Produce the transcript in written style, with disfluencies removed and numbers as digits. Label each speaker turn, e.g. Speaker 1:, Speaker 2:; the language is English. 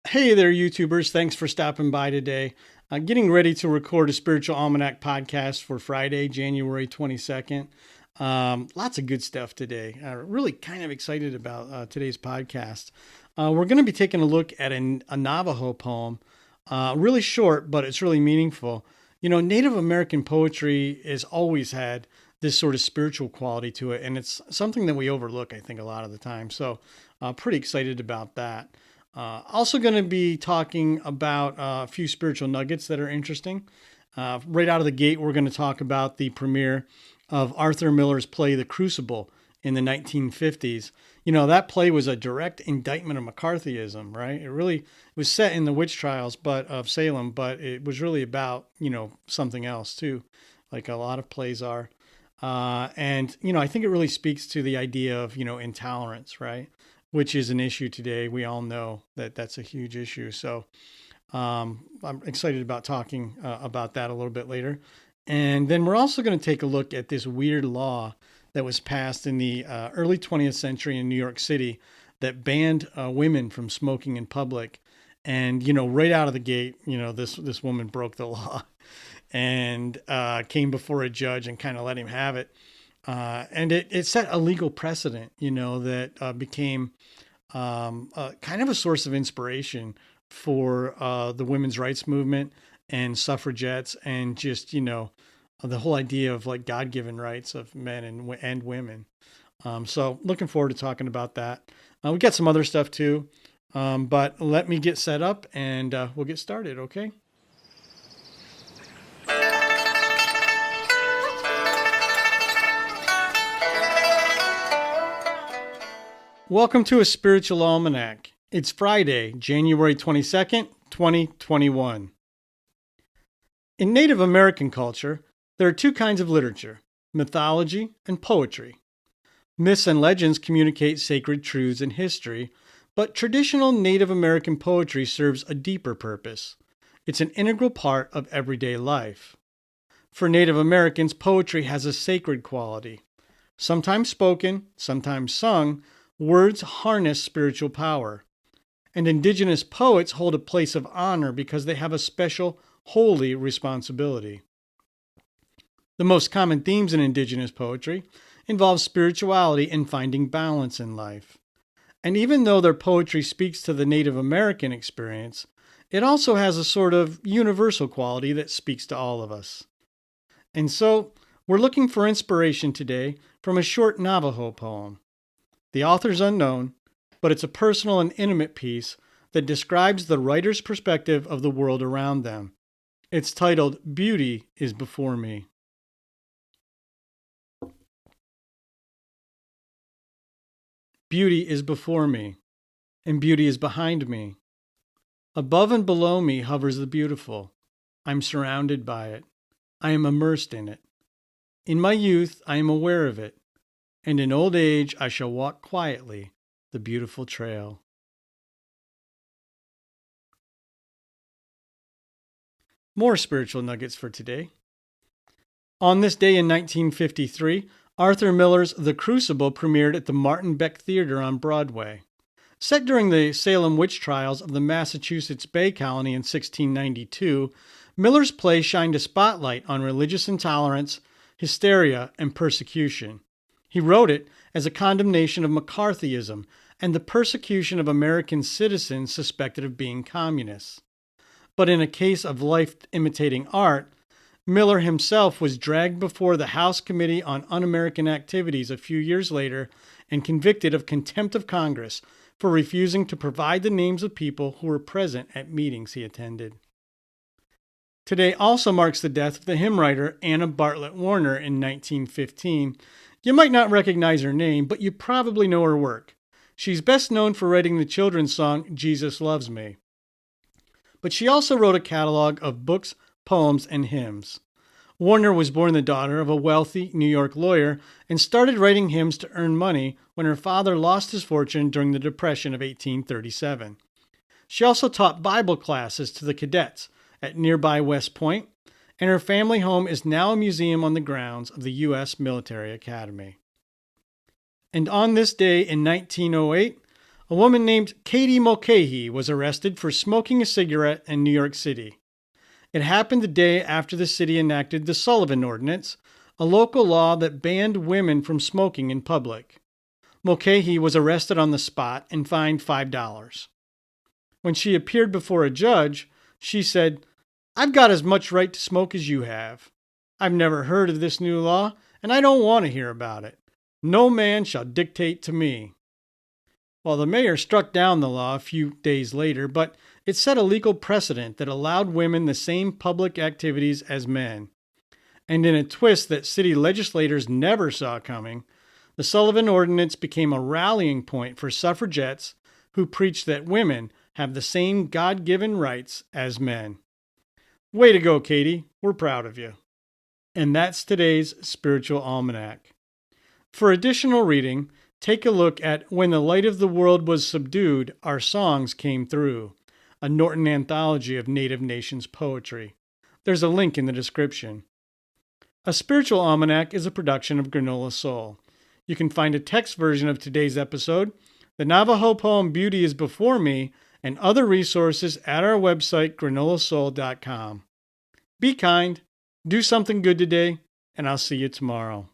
Speaker 1: Hey there, YouTubers. Thanks for stopping by today. Getting ready to record a Spiritual Almanac podcast for Friday, January 22nd. Lots of good stuff today. Really kind of excited about today's podcast. We're going to be taking a look at a Navajo poem. Really short, but it's really meaningful. You know, Native American poetry has always had this sort of spiritual quality to it, and it's something that we overlook, I think, a lot of the time. So, pretty excited about that. Also, going to be talking about a few spiritual nuggets that are interesting. Right out of the gate, we're going to talk about the premiere of Arthur Miller's play, The Crucible, in the 1950s. You know, that play was a direct indictment of McCarthyism, right? It was set in the witch trials of Salem, but it was really about, something else too, like a lot of plays are. I think it really speaks to the idea of, intolerance, right? Which is an issue today. We all know that that's a huge issue. So I'm excited about talking about that a little bit later. And then we're also going to take a look at this weird law that was passed in the early 20th century in New York City that banned women from smoking in public. And right out of the gate, this woman broke the law and came before a judge and kind of let him have it. And it set a legal precedent, that became kind of a source of inspiration for the women's rights movement and suffragettes, and just the whole idea of like God-given rights of men and women. So looking forward to talking about that. We got some other stuff too, but let me get set up and we'll get started. Okay. Welcome to a Spiritual Almanac. It's Friday, January 22nd, 2021. In Native American culture, there are two kinds of literature: mythology and poetry. Myths and legends communicate sacred truths and history, but traditional Native American poetry serves a deeper purpose. It's an integral part of everyday life. For Native Americans, poetry has a sacred quality. Sometimes spoken, sometimes sung, words harness spiritual power. And Indigenous poets hold a place of honor because they have a special, holy responsibility. The most common themes in Indigenous poetry involve spirituality and finding balance in life. And even though their poetry speaks to the Native American experience, it also has a sort of universal quality that speaks to all of us. And so, we're looking for inspiration today from a short Navajo poem. The author's unknown, but it's a personal and intimate piece that describes the writer's perspective of the world around them. It's titled Beauty is Before Me. Beauty is before me, and beauty is behind me. Above and below me hovers the beautiful. I'm surrounded by it. I am immersed in it. In my youth, I am aware of it, and in old age, I shall walk quietly the beautiful trail. More spiritual nuggets for today. On this day in 1953, Arthur Miller's The Crucible premiered at the Martin Beck Theater on Broadway. Set during the Salem witch trials of the Massachusetts Bay Colony in 1692, Miller's play shined a spotlight on religious intolerance, hysteria, and persecution. He wrote it as a condemnation of McCarthyism and the persecution of American citizens suspected of being communists. But in a case of life imitating art, Miller himself was dragged before the House Committee on Un-American Activities a few years later and convicted of contempt of Congress for refusing to provide the names of people who were present at meetings he attended. Today also marks the death of the hymn writer Anna Bartlett Warner in 1915. You might not recognize her name, but you probably know her work. She's best known for writing the children's song Jesus Loves Me. But she also wrote a catalog of books, poems, and hymns. Warner was born the daughter of a wealthy New York lawyer and started writing hymns to earn money when her father lost his fortune during the Depression of 1837. She also taught Bible classes to the cadets at nearby West Point, and her family home is now a museum on the grounds of the U.S. Military Academy. And on this day in 1908, A woman named Katie Mulcahy was arrested for smoking a cigarette in New York City. It happened the day after the city enacted the Sullivan Ordinance, a local law that banned women from smoking in public. Mulcahy was arrested on the spot and fined $5. When she appeared before a judge, she said, "I've got as much right to smoke as you have. I've never heard of this new law, and I don't want to hear about it. No man shall dictate to me." Well, the mayor struck down the law a few days later, but it set a legal precedent that allowed women the same public activities as men. And in a twist that city legislators never saw coming, the Sullivan Ordinance became a rallying point for suffragettes who preached that women have the same God-given rights as men. Way to go, Katie. We're proud of you. And that's today's Spiritual Almanac. For additional reading, take a look at When the Light of the World Was Subdued, Our Songs Came Through, a Norton anthology of Native Nations poetry. There's a link in the description. A Spiritual Almanac is a production of Granola Soul. You can find a text version of today's episode, the Navajo poem Beauty is Before Me, and other resources at our website, granolasoul.com. Be kind, do something good today, and I'll see you tomorrow.